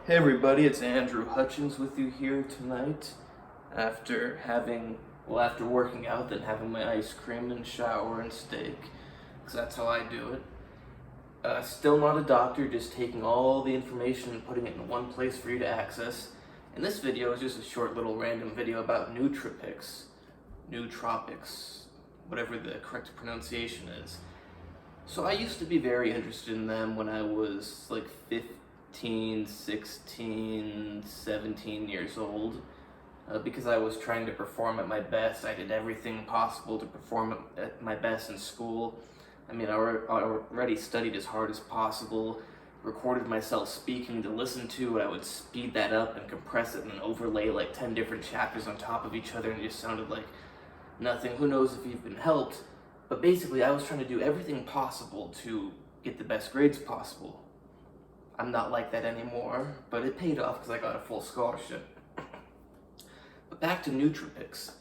Hey everybody, it's Andrew Hutchins with you here tonight after working out, then having my ice cream and shower and steak, because that's how I do it. Still not a doctor, just taking all the information and putting it in one place for you to access. And this video is just a short little random video about Nootropics, whatever the correct pronunciation is. So I used to be very interested in them when I was like 15, 16, 17 years old, because I was trying to perform at my best. I did everything possible to perform at my best in school. I mean, I already studied as hard as possible, recorded myself speaking to listen to, and I would speed that up and compress it and then overlay like 10 different chapters on top of each other, and it just sounded like nothing. Who knows if you've been helped, but basically I was trying to do everything possible to get the best grades possible. I'm not like that anymore, but it paid off because I got a full scholarship. But back to Nootropics.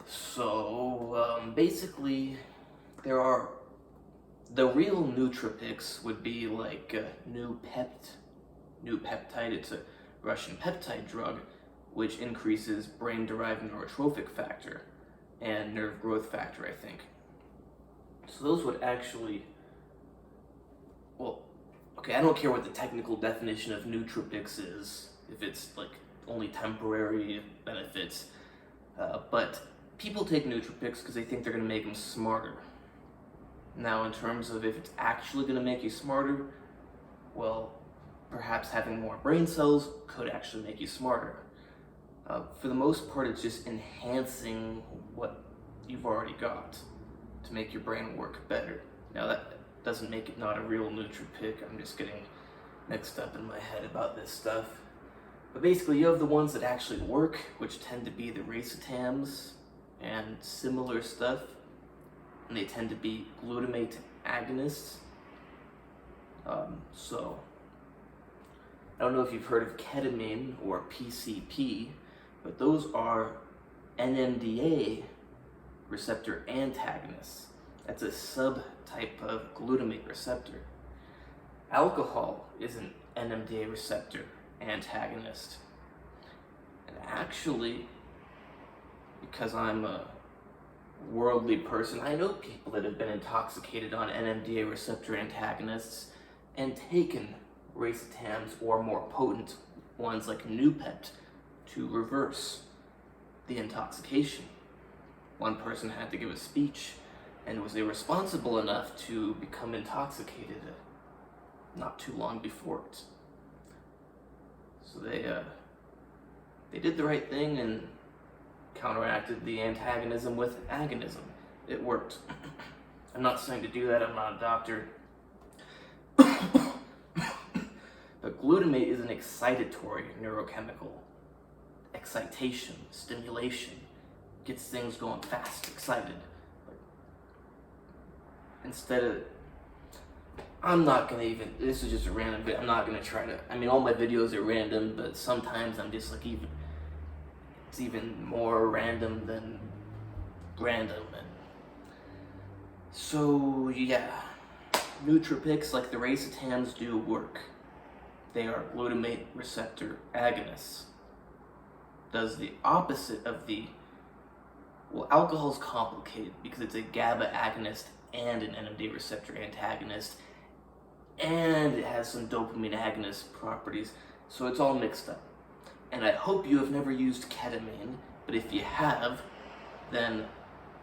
So, basically, there are... The real Nootropics would be like Noupeptide. It's a Russian peptide drug, which increases brain-derived neurotrophic factor and nerve growth factor, I think. So those would actually... Well, okay, I don't care what the technical definition of nootropics is, if it's like only temporary benefits, but people take nootropics because they think they're going to make them smarter. Now, in terms of if it's actually going to make you smarter, well, perhaps having more brain cells could actually make you smarter. For the most part, it's just enhancing what you've already got to make your brain work better. Now, that doesn't make it not a real nootropic. I'm just getting mixed up in my head about this stuff. But basically, you have the ones that actually work, which tend to be the racetams and similar stuff, and they tend to be glutamate agonists. So, I don't know if you've heard of ketamine or PCP, but those are NMDA receptor antagonists. That's a subtype of glutamate receptor. Alcohol is an NMDA receptor antagonist. And actually, because I'm a worldly person, I know people that have been intoxicated on NMDA receptor antagonists and taken racetams or more potent ones like Noopept to reverse the intoxication. One person had to give a speech and was irresponsible enough to become intoxicated not too long before it. So they did the right thing and counteracted the antagonism with agonism. It worked. I'm not saying to do that, I'm not a doctor. But glutamate is an excitatory neurochemical. Excitation, stimulation, gets things going fast, excited. Instead of, I'm not gonna even, this is just a random bit, I'm not gonna try to, I mean, all my videos are random, but sometimes I'm just like it's even more random than random. And so, yeah, nootropics like the racetams do work. They are glutamate receptor agonists. Does the opposite of well, alcohol's complicated because it's a GABA agonist and an NMDA receptor antagonist, and it has some dopamine agonist properties, so it's all mixed up. And I hope you have never used ketamine, but if you have, then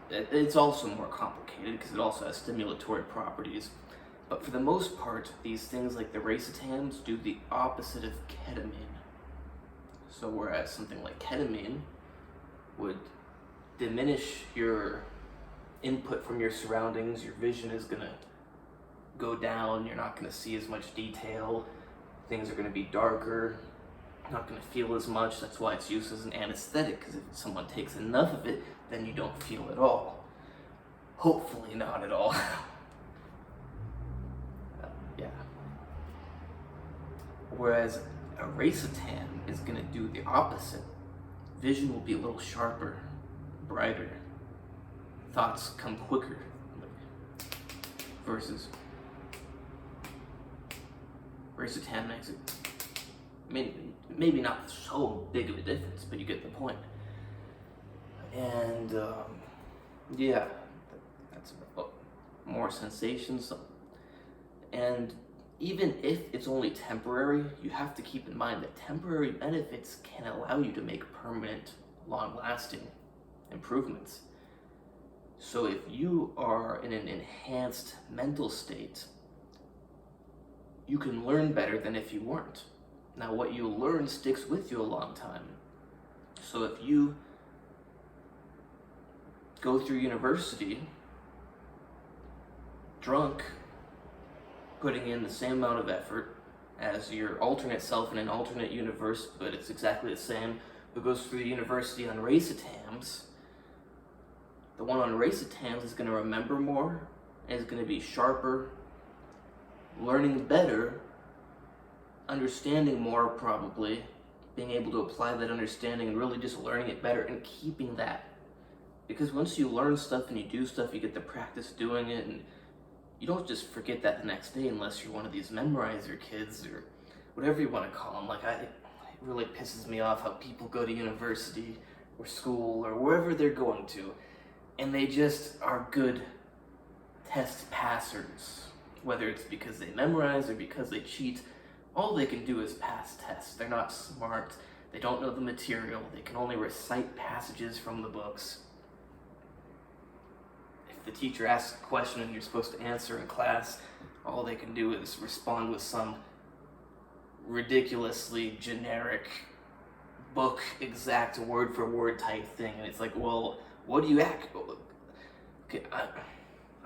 it's also more complicated because it also has stimulatory properties. But for the most part, these things like the racetams do the opposite of ketamine. So whereas something like ketamine would diminish your input from your surroundings, your vision is going to go down, you're not going to see as much detail, things are going to be darker, not going to feel as much. That's why it's used as an anesthetic, because if someone takes enough of it, then you don't feel at all. Hopefully not at all. Yeah. Whereas a racetam is going to do the opposite. Vision will be a little sharper, brighter. Thoughts come quicker. Versus racetam I mean, maybe not so big of a difference, but you get the point. And yeah, that's about more sensations. And even if it's only temporary, you have to keep in mind that temporary benefits can allow you to make permanent, long-lasting improvements. So if you are in an enhanced mental state, you can learn better than if you weren't. Now, what you learn sticks with you a long time. So if you go through university drunk, putting in the same amount of effort as your alternate self in an alternate universe, but it's exactly the same, who goes through university on racetams, the one on racetams is going to remember more, and is going to be sharper, learning better, understanding more probably, being able to apply that understanding and really just learning it better and keeping that. Because once you learn stuff and you do stuff, you get the practice doing it, and you don't just forget that the next day unless you're one of these memorizer kids or whatever you want to call them. Like, it really pisses me off how people go to university or school or wherever they're going to, and they just are good test passers. Whether it's because they memorize or because they cheat, all they can do is pass tests. They're not smart, they don't know the material, they can only recite passages from the books. If the teacher asks a question and you're supposed to answer in class, all they can do is respond with some ridiculously generic book exact word for word type thing, and it's like, well, what do you act? Okay,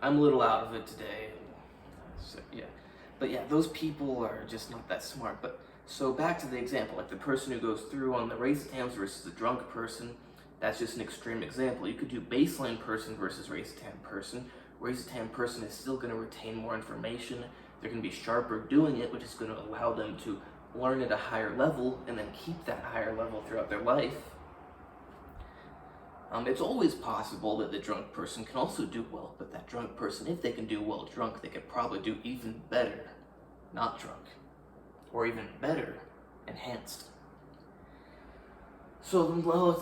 I'm a little out of it today. So, yeah, but yeah, those people are just not that smart. But so back to the example, like the person who goes through on the racetams versus the drunk person, that's just an extreme example. You could do baseline person versus racetam person. Racetam person is still going to retain more information. They're going to be sharper doing it, which is going to allow them to learn at a higher level and then keep that higher level throughout their life. It's always possible that the drunk person can also do well, but that drunk person, if they can do well drunk, they could probably do even better not drunk, or even better enhanced. So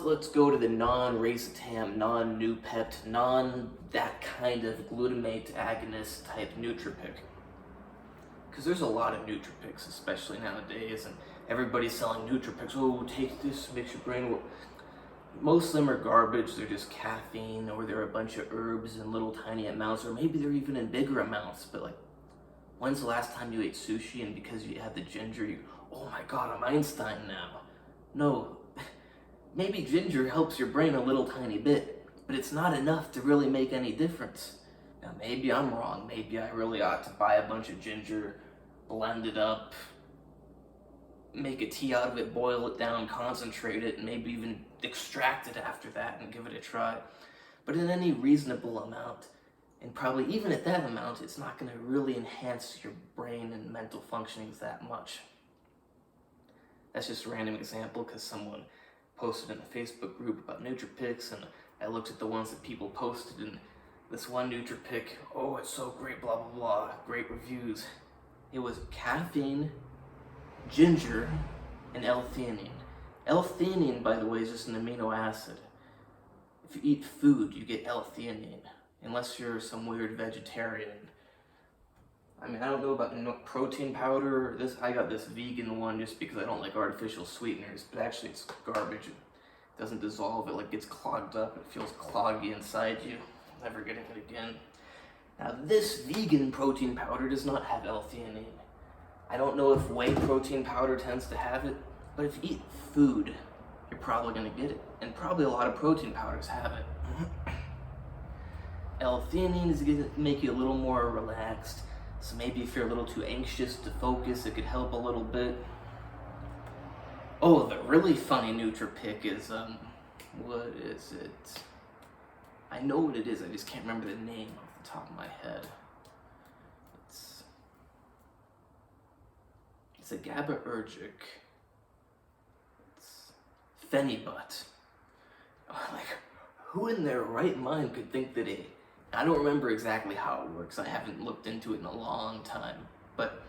let's go to the non-racetam, non-Noopept, non-that kind of glutamate agonist type nootropic. Because there's a lot of nootropics, especially nowadays, and everybody's selling nootropics. Oh, take this, makes your brain work. Most of them are garbage. They're just caffeine, or they're a bunch of herbs in little tiny amounts, or maybe they're even in bigger amounts. But like, when's the last time you ate sushi and because you had the ginger, you, oh my god, I'm Einstein now? No, maybe ginger helps your brain a little tiny bit, but it's not enough to really make any difference. Now maybe I'm wrong. Maybe I really ought to buy a bunch of ginger, blend it up, make a tea out of it, boil it down, concentrate it, and maybe even extract it after that and give it a try. But in any reasonable amount, and probably even at that amount, it's not going to really enhance your brain and mental functionings that much. That's just a random example because someone posted in a Facebook group about Nootropics, and I looked at the ones that people posted, and this one Nootropic, oh, it's so great, blah, blah, blah, great reviews. It was caffeine, ginger, and L-theanine. L-theanine, by the way, is just an amino acid. If you eat food, you get L-theanine, unless you're some weird vegetarian. I mean, I don't know about protein powder. I got this vegan one just because I don't like artificial sweeteners, but actually it's garbage. It doesn't dissolve, it like gets clogged up, it feels cloggy inside you. Never getting it again. Now this vegan protein powder does not have L-theanine. I don't know if whey protein powder tends to have it, but if you eat food, you're probably going to get it. And probably a lot of protein powders have it. L-theanine is going to make you a little more relaxed. So maybe if you're a little too anxious to focus, it could help a little bit. Oh, the really funny Nootropic is, what is it? I know what it is, I just can't remember the name off the top of my head. It's a GABAergic. It's Phenibut. Like, who in their right mind could think that I don't remember exactly how it works. I haven't looked into it in a long time. But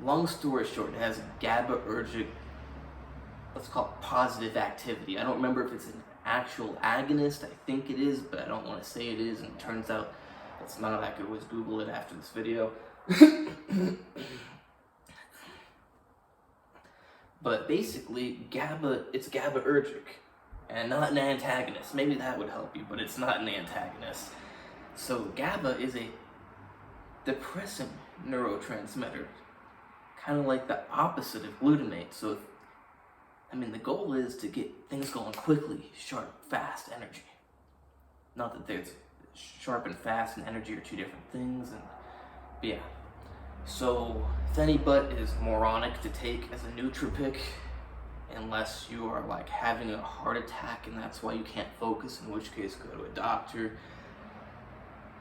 long story short, it has GABAergic let's call it positive activity. I don't remember if it's an actual agonist. I think it is, but I don't want to say it is, and it turns out it's not. I could always Google it after this video. But basically, it's GABAergic and not an antagonist. Maybe that would help you, but it's not an antagonist. So GABA is a depressing neurotransmitter, kind of like the opposite of glutamate. So, the goal is to get things going quickly, sharp, fast energy. Not that there's sharp and fast and energy are two different things, but yeah. So Phenibut is moronic to take as a nootropic unless you are like having a heart attack and that's why you can't focus, in which case go to a doctor.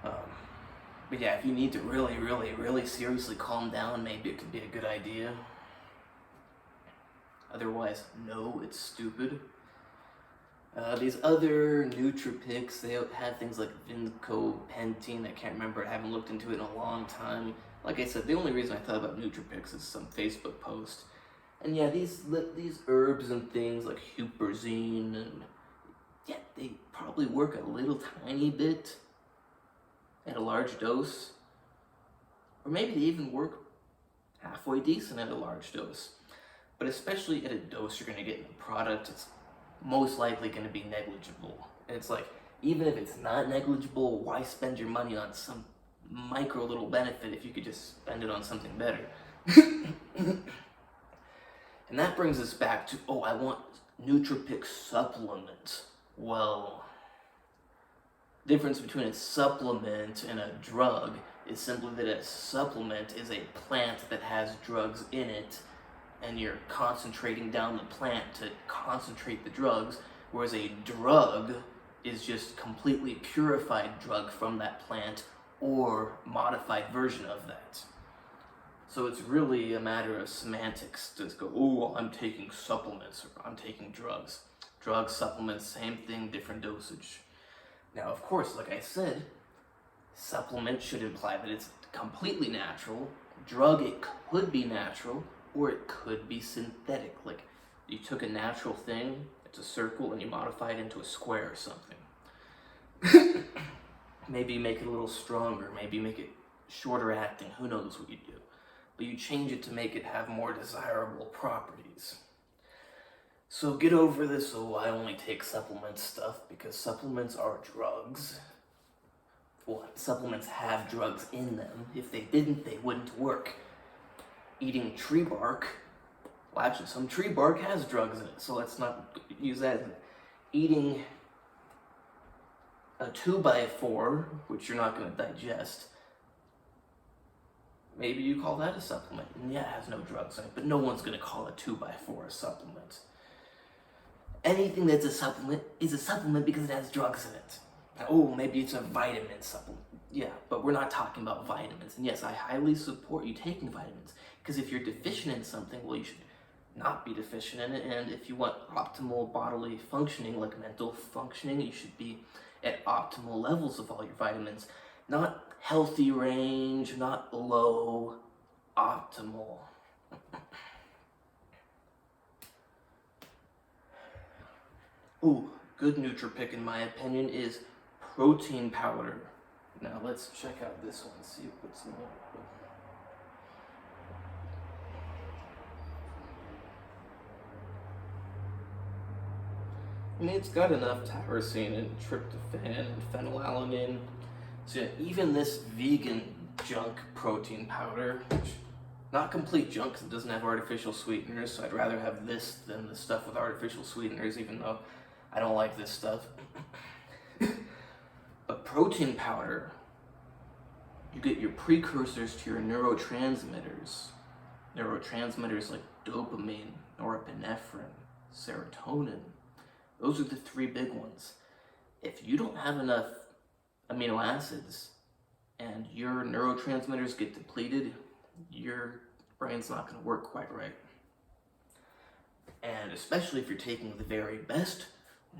But yeah, if you need to really, really, really seriously calm down, maybe it could be a good idea. Otherwise, no, it's stupid. These other nootropics, they have things like vincopentine. I can't remember, I haven't looked into it in a long time. Like I said, the only reason I thought about nootropics is some Facebook post. And yeah, these herbs and things like huperzine, and yeah, they probably work a little tiny bit at a large dose. Or maybe they even work halfway decent at a large dose. But especially at a dose you're going to get in the product, it's most likely going to be negligible. And it's like, even if it's not negligible, why spend your money on some micro little benefit if you could just spend it on something better? And that brings us back to, I want nootropic supplements. Well, the difference between a supplement and a drug is simply that a supplement is a plant that has drugs in it, and you're concentrating down the plant to concentrate the drugs, whereas a drug is just completely purified drug from that plant or modified version of that. So it's really a matter of semantics to go, I'm taking supplements, or I'm taking drugs. Drugs, supplements, same thing, different dosage. Now, of course, like I said, supplement should imply that it's completely natural. Drug, it could be natural, or it could be synthetic. Like, you took a natural thing, it's a circle, and you modify it into a square or something. Maybe make it a little stronger, maybe make it shorter acting, who knows what you do. But you change it to make it have more desirable properties. So get over this, I only take supplement stuff, because supplements are drugs. Well, supplements have drugs in them. If they didn't, they wouldn't work. Eating tree bark, well, actually, some tree bark has drugs in it, so let's not use that. Eating a 2x4, which you're not going to digest, maybe you call that a supplement. And yeah, it has no drugs in it, but no one's going to call a 2x4 a supplement. Anything that's a supplement is a supplement because it has drugs in it. Maybe it's a vitamin supplement. Yeah, but we're not talking about vitamins. And yes, I highly support you taking vitamins, because if you're deficient in something, well, you should not be deficient in it. And if you want optimal bodily functioning, like mental functioning, you should be at optimal levels of all your vitamins. Not healthy range, not low, optimal. Good nootropic in my opinion is protein powder. Now let's check out this one, see what's in it. It's got enough tyrosine and tryptophan and phenylalanine. So yeah, even this vegan junk protein powder, which not complete junk because it doesn't have artificial sweeteners, so I'd rather have this than the stuff with artificial sweeteners, even though I don't like this stuff. But protein powder, you get your precursors to your neurotransmitters. Neurotransmitters like dopamine, norepinephrine, serotonin. Those are the three big ones. If you don't have enough amino acids and your neurotransmitters get depleted, your brain's not going to work quite right. And especially if you're taking the very best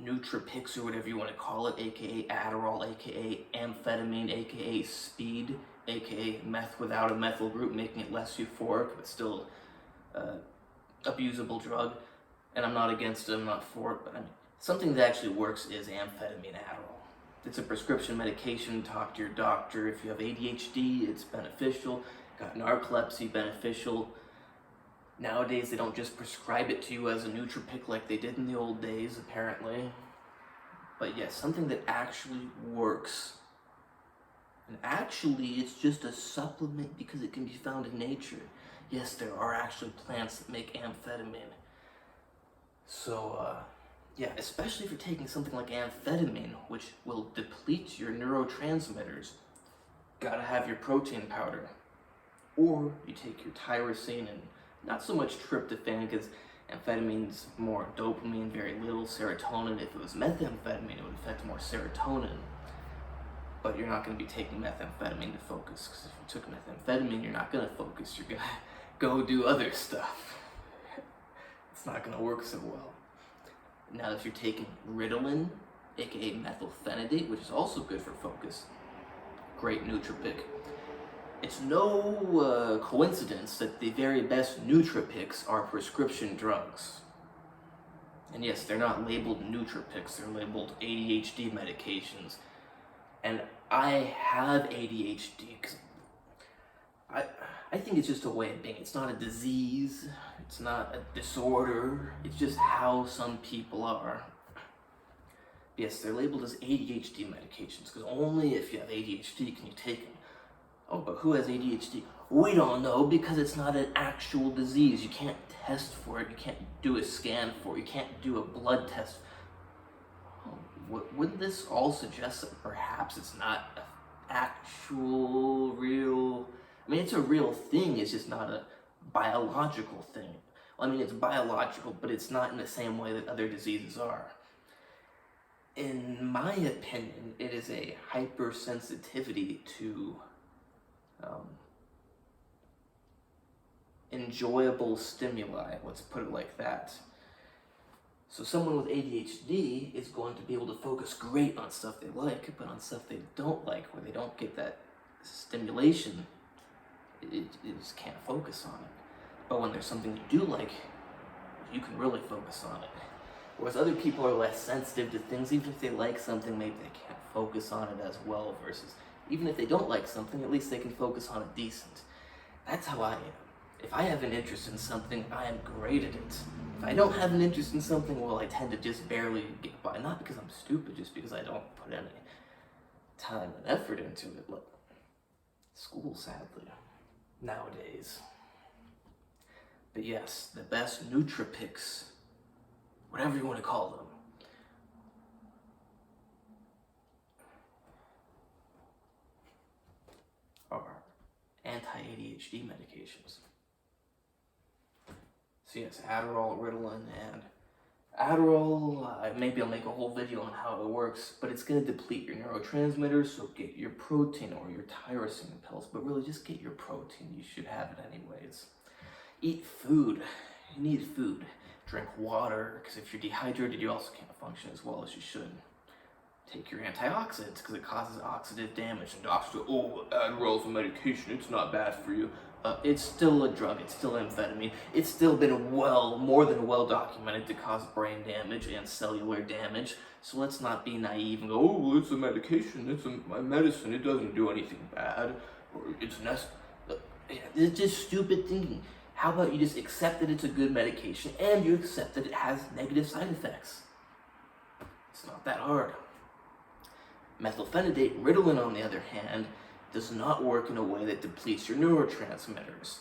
nootropics, or whatever you want to call it, aka Adderall, aka amphetamine, aka speed, aka meth without a methyl group, making it less euphoric but still abusable drug. and I'm not against it, I'm not for it, but I mean, something that actually works is amphetamine Adderall. It's a prescription medication. Talk to your doctor. If you have ADHD, it's beneficial. Got narcolepsy, beneficial. Nowadays, they don't just prescribe it to you as a nootropic like they did in the old days, apparently. But yes, something that actually works. And actually, it's just a supplement because it can be found in nature. Yes, there are actually plants that make amphetamine. So, yeah, especially if you're taking something like amphetamine, which will deplete your neurotransmitters, gotta have your protein powder. Or you take your tyrosine and not so much tryptophan, because amphetamine's more dopamine, very little serotonin. If it was methamphetamine, it would affect more serotonin. But you're not going to be taking methamphetamine to focus, because if you took methamphetamine, you're not going to focus. You're going to go do other stuff. It's not going to work so well. Now, if you're taking Ritalin, aka methylphenidate, which is also good for focus, great nootropic. It's no coincidence that the very best nootropics are prescription drugs. And yes, they're not labeled nootropics, they're labeled ADHD medications. And I have ADHD because I think it's just a way of being. It's not a disease, it's not a disorder, it's just how some people are. Yes, they're labeled as ADHD medications because only if you have ADHD can you take them. Oh, but who has ADHD? We don't know because it's not an actual disease. You can't test for it, you can't do a scan for it, you can't do a blood test. Wouldn't this all suggest that perhaps it's not an actual, real... I mean, it's a real thing, it's just not a biological thing. Well, I mean, it's biological, but it's not in the same way that other diseases are. In my opinion, it is a hypersensitivity to enjoyable stimuli, let's put it like that. So someone with ADHD is going to be able to focus great on stuff they like, but on stuff they don't like, where they don't get that stimulation, it just can't focus on it. But when there's something you do like, you can really focus on it. Whereas other people are less sensitive to things. Even if they like something, maybe they can't focus on it as well, versus even if they don't like something, at least they can focus on it decent. That's how I am. If I have an interest in something, I am great at it. If I don't have an interest in something, well, I tend to just barely get by. Not because I'm stupid, just because I don't put any time and effort into it. Like school, sadly, nowadays. But yes, the best nootropics, whatever you want to call them, are anti-ADHD medications. So yes, Adderall, Ritalin, and Adderall, maybe I'll make a whole video on how it works, but it's going to deplete your neurotransmitters, so get your protein or your tyrosine pills, but really just get your protein, you should have it anyways. Eat food, you need food. Drink water, because if you're dehydrated, you also can't function as well as you should. Take your antioxidants, because it causes oxidative damage, and doctors go, oh, Adderall's a medication, it's not bad for you. It's still a drug, it's still amphetamine. It's still been more than well documented to cause brain damage and cellular damage. So let's not be naive and go, oh, well, it's a medication, it's a medicine, it doesn't do anything bad, or it's it's just stupid thinking. How about you just accept that it's a good medication and you accept that it has negative side effects? It's not that hard. Methylphenidate, Ritalin, on the other hand, does not work in a way that depletes your neurotransmitters.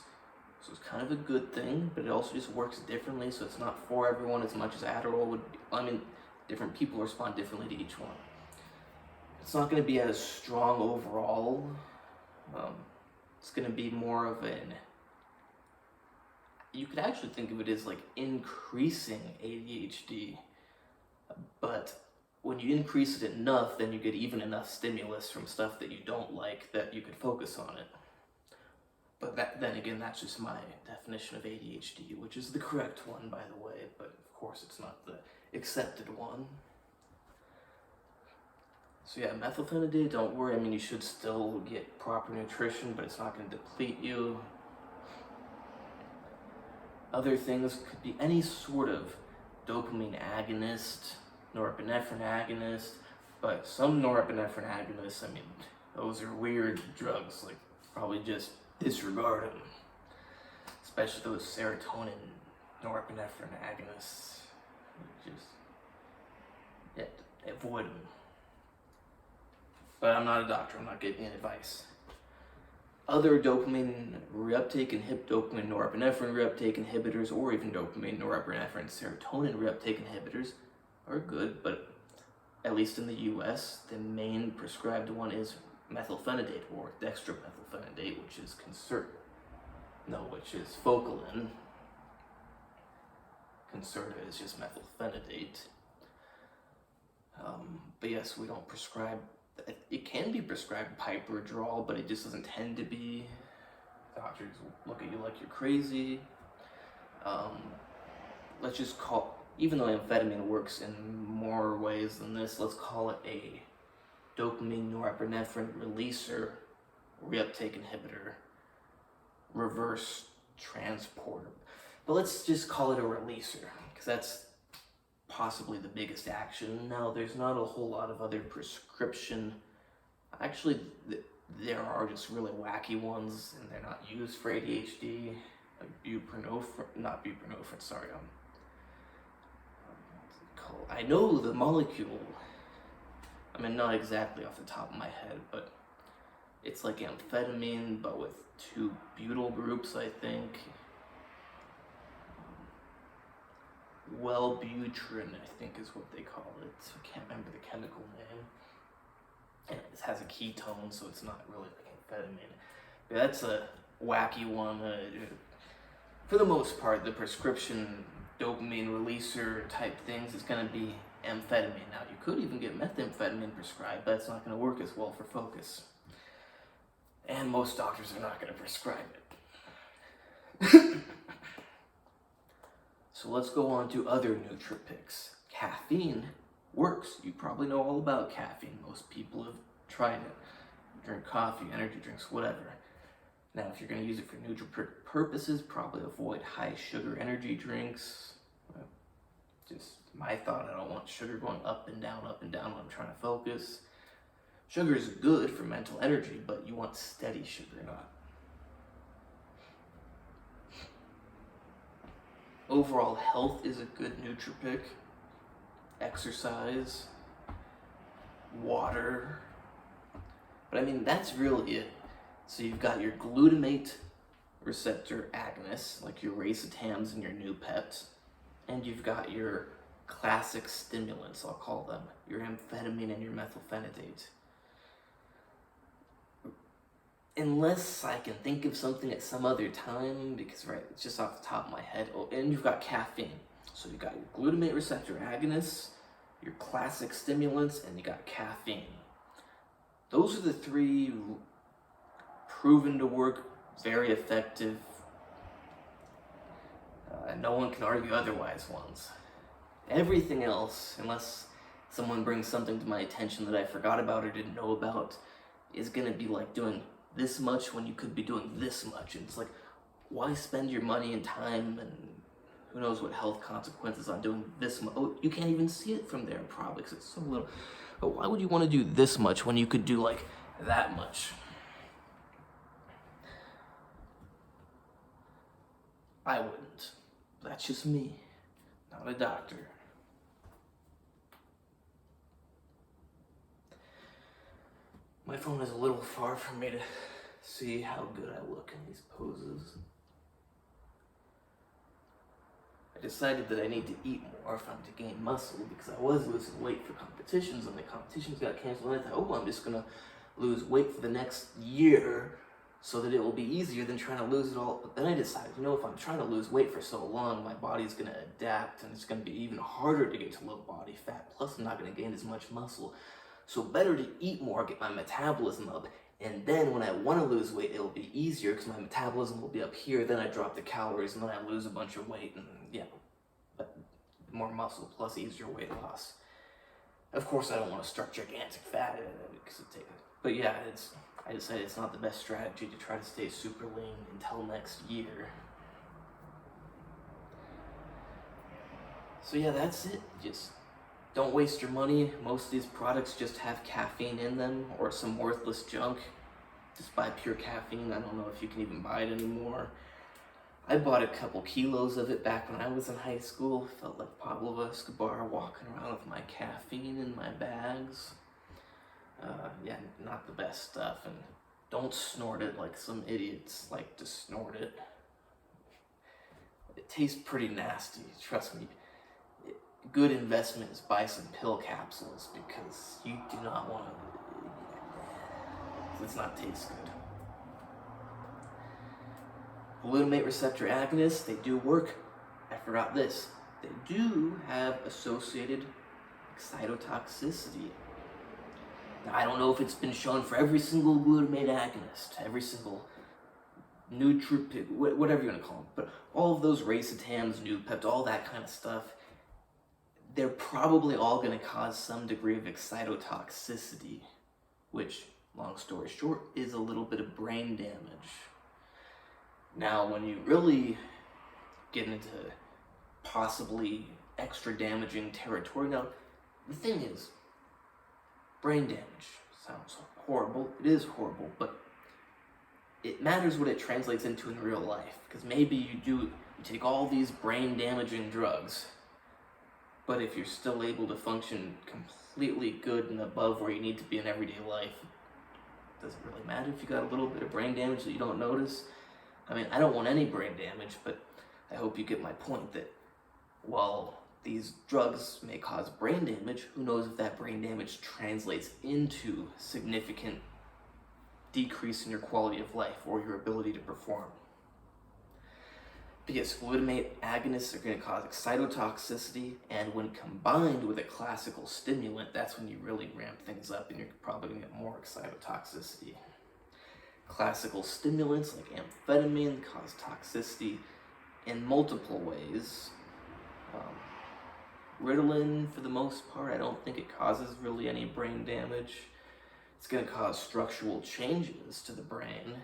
So it's kind of a good thing, but it also just works differently, so it's not for everyone as much as Adderall would be. I mean, different people respond differently to each one. It's not going to be as strong overall. It's going to be more of an... You could actually think of it as like increasing ADHD, but when you increase it enough, then you get even enough stimulus from stuff that you don't like that you could focus on it. But then again, that's just my definition of ADHD, which is the correct one, by the way, but of course it's not the accepted one. So yeah, methylphenidate, don't worry, I mean, you should still get proper nutrition, but it's not going to deplete you. Other things could be any sort of dopamine agonist, norepinephrine agonist, but some norepinephrine agonists, I mean, those are weird drugs, like probably just disregard them, especially those serotonin norepinephrine agonists. Just avoid them. But I'm not a doctor, I'm not giving any advice. Other dopamine reuptake dopamine norepinephrine reuptake inhibitors, or even dopamine norepinephrine serotonin reuptake inhibitors are good, but at least in the US, the main prescribed one is methylphenidate, or dextromethylphenidate, which is Focalin. Concerta is just methylphenidate. But yes, we don't prescribe. It can be prescribed Adderall, but it just doesn't tend to be. Doctors look at you like you're crazy. Let's just even though amphetamine works in more ways than this, let's call it a dopamine norepinephrine releaser, reuptake inhibitor, reverse transporter. But let's just call it a releaser, because that's possibly the biggest action. Now, there's not a whole lot of other prescription. Actually, there are just really wacky ones, and they're not used for ADHD. I know the molecule. I mean, not exactly off the top of my head, but it's like amphetamine, but with 2 butyl groups, I think. Wellbutrin, I think is what they call it. I can't remember the chemical name. And it has a ketone, so it's not really like amphetamine. But that's a wacky one. For the most part, the prescription dopamine releaser type things is going to be amphetamine. Now, you could even get methamphetamine prescribed, but it's not going to work as well for focus. And most doctors are not going to prescribe it. So let's go on to other nootropics. Caffeine works. You probably know all about caffeine. Most people have tried it. Drink coffee, energy drinks, whatever. Now, if you're going to use it for nootropic purposes, probably avoid high sugar energy drinks. Just my thought, I don't want sugar going up and down when I'm trying to focus. Sugar is good for mental energy, but you want steady sugar, not. Overall health is a good nootropic. Exercise, water. But I mean, that's really it. So you've got your glutamate receptor agonists, like your racetams and your Noopeps, and you've got your classic stimulants, I'll call them, your amphetamine and your methylphenidate. Unless I can think of something at some other time, because it's just off the top of my head. Oh, and you've got caffeine. So you've got your glutamate receptor agonists, your classic stimulants, and you got caffeine. Those are the 3 proven to work, very effective, no one can argue otherwise ones. Everything else, unless someone brings something to my attention that I forgot about or didn't know about, is going to be like doing this much when you could be doing this much. And it's like, why spend your money and time and who knows what health consequences on doing this much? Oh, you can't even see it from there probably because it's so little. But why would you want to do this much when you could do like that much? I wouldn't. That's just me, not a doctor. My phone is a little far from me to see how good I look in these poses. I decided that I need to eat more if I'm to gain muscle because I was losing weight for competitions and the competitions got canceled and I thought, I'm just gonna lose weight for the next year so that it will be easier than trying to lose it all. But then I decided, if I'm trying to lose weight for so long, my body's gonna adapt and it's gonna be even harder to get to low body fat. Plus I'm not gonna gain as much muscle. So better to eat more, get my metabolism up, and then when I want to lose weight, it'll be easier because my metabolism will be up here, then I drop the calories, and then I lose a bunch of weight, and but more muscle plus easier weight loss. Of course, I don't want to start gigantic fat in it, because but I decided it's not the best strategy to try to stay super lean until next year. So yeah, that's it. Just don't waste your money. Most of these products just have caffeine in them or some worthless junk. Just buy pure caffeine. I don't know if you can even buy it anymore. I bought a couple kilos of it back when I was in high school. Felt like Pablo Escobar walking around with my caffeine in my bags. Yeah, not the best stuff. And don't snort it like some idiots like to snort it. It tastes pretty nasty, trust me. Good investment is buy some pill capsules because you do not want to. It does not taste good. Glutamate receptor agonists, they do work. I forgot this. They do have associated excitotoxicity. Now, I don't know if it's been shown for every single glutamate agonist, every single nootropic, whatever you want to call them, but all of those racetams, noopept, all that kind of stuff, they're probably all going to cause some degree of excitotoxicity, which, long story short, is a little bit of brain damage. Now, when you really get into possibly extra damaging territory, now, the thing is, brain damage sounds horrible. It is horrible, but it matters what it translates into in real life. Because maybe you take all these brain damaging drugs, but if you're still able to function completely good and above where you need to be in everyday life, it doesn't really matter if you got a little bit of brain damage that you don't notice. I mean, I don't want any brain damage, but I hope you get my point that while these drugs may cause brain damage, who knows if that brain damage translates into significant decrease in your quality of life or your ability to perform. Because glutamate agonists are going to cause excitotoxicity, and when combined with a classical stimulant, that's when you really ramp things up and you're probably going to get more excitotoxicity. Classical stimulants like amphetamine cause toxicity in multiple ways. Ritalin, for the most part, I don't think it causes really any brain damage. It's going to cause structural changes to the brain,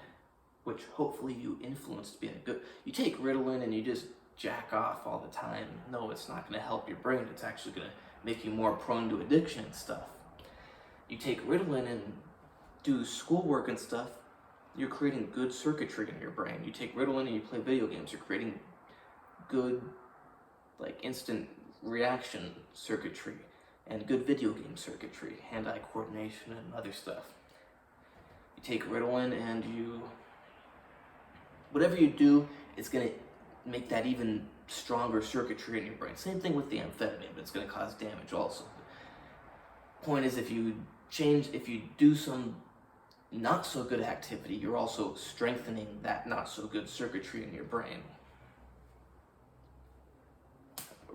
which hopefully you influence to be a good. You take Ritalin and you just jack off all the time. No, it's not going to help your brain. It's actually going to make you more prone to addiction and stuff. You take Ritalin and do schoolwork and stuff, you're creating good circuitry in your brain. You take Ritalin and you play video games, you're creating good, like, instant reaction circuitry and good video game circuitry, hand-eye coordination and other stuff. You take Ritalin and whatever you do, it's going to make that even stronger circuitry in your brain. Same thing with the amphetamine, but it's going to cause damage also. Point is, if you do some not so good activity, you're also strengthening that not so good circuitry in your brain.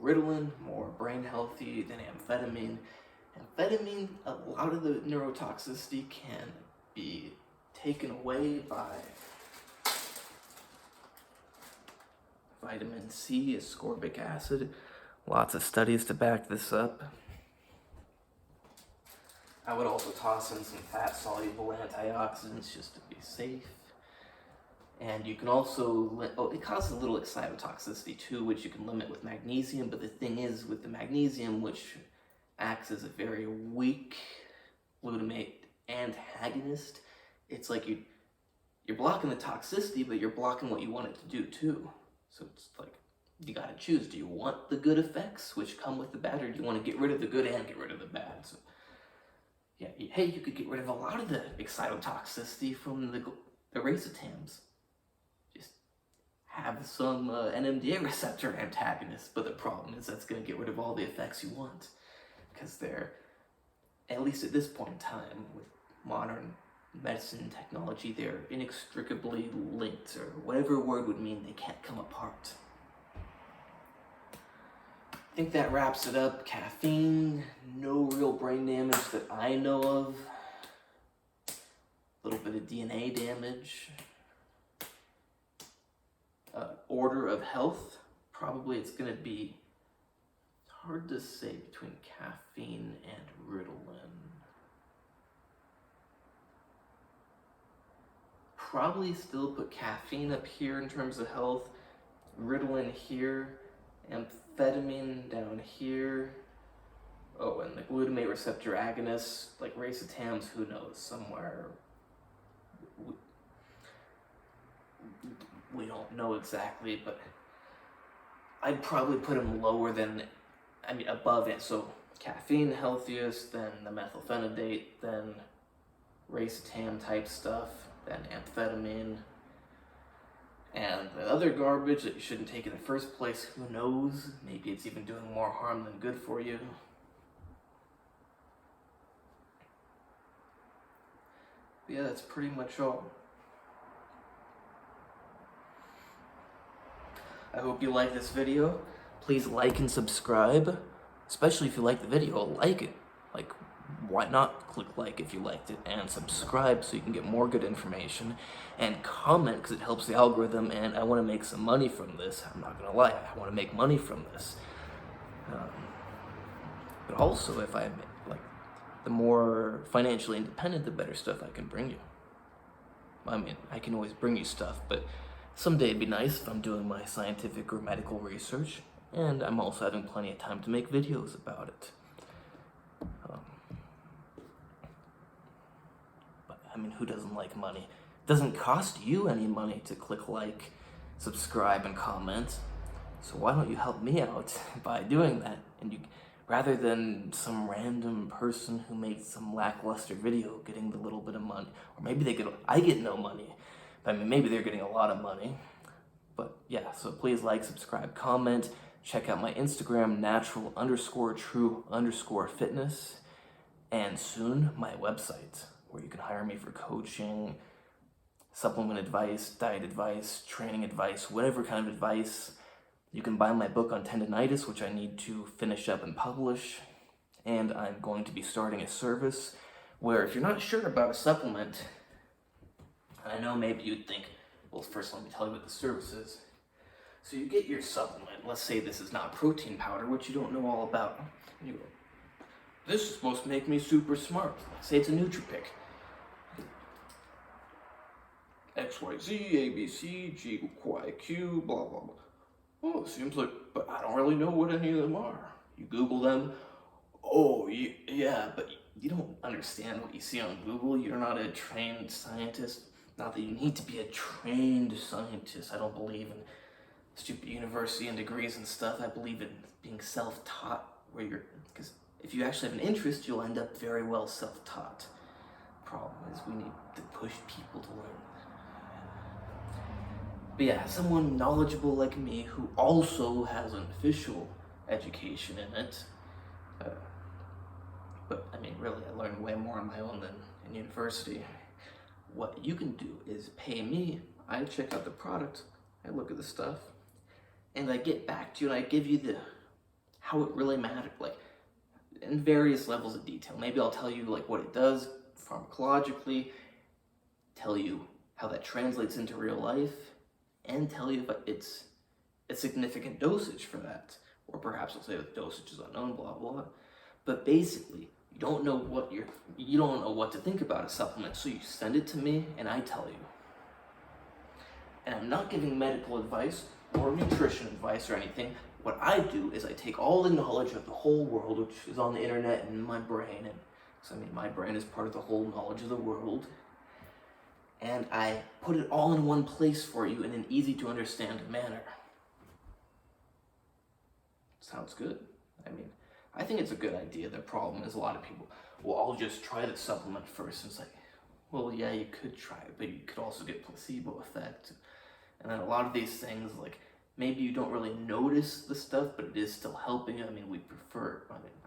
Ritalin, more brain healthy than amphetamine. Amphetamine, a lot of the neurotoxicity can be taken away by vitamin C, ascorbic acid. Lots of studies to back this up. I would also toss in some fat-soluble antioxidants just to be safe. And you can also, it causes a little excitotoxicity too, which you can limit with magnesium, but the thing is, with the magnesium, which acts as a very weak glutamate antagonist, it's like you're blocking the toxicity, but you're blocking what you want it to do too. So it's like, you gotta choose. Do you want the good effects, which come with the bad, or do you want to get rid of the good and get rid of the bad? So, yeah, hey, you could get rid of a lot of the excitotoxicity from the racetams. Just have some NMDA receptor antagonists, but the problem is that's going to get rid of all the effects you want, because they're, at least at this point in time, with modern medicine and technology, they're inextricably linked, or whatever word would mean they can't come apart. I think that wraps it up. Caffeine, no real brain damage that I know of. A little bit of DNA damage. Order of health, probably it's going to be hard to say between caffeine and Ritalin. Probably still put caffeine up here in terms of health, Ritalin here, amphetamine down here. Oh, and the glutamate receptor agonists, like racetams, who knows, somewhere. We don't know exactly, but I'd probably put them lower than, above it. So caffeine healthiest, then the methylphenidate, then racetam type stuff, then amphetamine, and the other garbage that you shouldn't take in the first place. Who knows? Maybe it's even doing more harm than good for you. But yeah, that's pretty much all. I hope you like this video. Please like and subscribe, especially if you like the video. Like it. Like, why not click like if you liked it, and subscribe so you can get more good information, and comment because it helps the algorithm, and I want to make some money from this. I'm not gonna lie, I want to make money from this. But also, if I'm the more financially independent, the better stuff I can bring you. I can always bring you stuff, but someday it'd be nice if I'm doing my scientific or medical research, and I'm also having plenty of time to make videos about it. But who doesn't like money? It doesn't cost you any money to click like, subscribe, and comment. So why don't you help me out by doing that? And rather than some random person who made some lackluster video getting the little bit of money, or maybe I get no money. Maybe they're getting a lot of money. But yeah, so please like, subscribe, comment. Check out my Instagram, natural_true_fitness. And soon, my website, where you can hire me for coaching, supplement advice, diet advice, training advice, whatever kind of advice. You can buy my book on tendinitis, which I need to finish up and publish. And I'm going to be starting a service where if you're not sure about a supplement, I know maybe you'd think, well, first let me tell you what the service is. So you get your supplement. Let's say this is not protein powder, which you don't know all about. And you go, this is supposed to make me super smart. Say it's a Nootropic. X, Y, Z, A, B, C, G, Y, Q, blah, blah, blah. Oh, it seems like, but I don't really know what any of them are. You Google them. Oh, yeah, but you don't understand what you see on Google. You're not a trained scientist. Not that you need to be a trained scientist. I don't believe in stupid university and degrees and stuff. I believe in being self-taught, because if you actually have an interest, you'll end up very well self-taught. Problem is we need to push people to learn. But yeah, someone knowledgeable like me who also has an official education in it. But really, I learned way more on my own than in university. What you can do is pay me. I check out the product, I look at the stuff, and I get back to you and I give you how it really mattered, in various levels of detail. Maybe I'll tell you what it does pharmacologically, tell you how that translates into real life, and tell you if it's a significant dosage for that. Or perhaps I'll say the dosage is unknown, blah, blah. But basically, you don't know what to think about a supplement, so you send it to me and I tell you. And I'm not giving medical advice or nutrition advice or anything. What I do is I take all the knowledge of the whole world, which is on the internet and in my brain, and my brain is part of the whole knowledge of the world, and I put it all in one place for you in an easy to understand manner. Sounds good. I think it's a good idea. The problem is a lot of people, well, I'll just try the supplement first. And it's well, yeah, you could try it, but you could also get placebo effect. And then a lot of these things, maybe you don't really notice the stuff, but it is still helping you.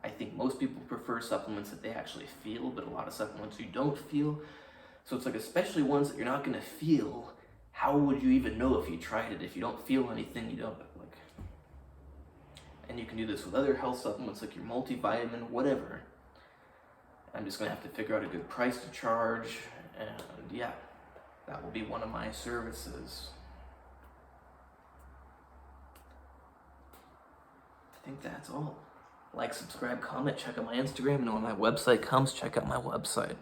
I think most people prefer supplements that they actually feel, but a lot of supplements you don't feel. So it's especially ones that you're not gonna feel, how would you even know if you tried it? If you don't feel anything, you don't, and you can do this with other health supplements like your multivitamin, whatever. I'm just gonna have to figure out a good price to charge, and yeah, that will be one of my services. I think that's all. Like, subscribe, comment, check out my Instagram, and when my website comes, check out my website.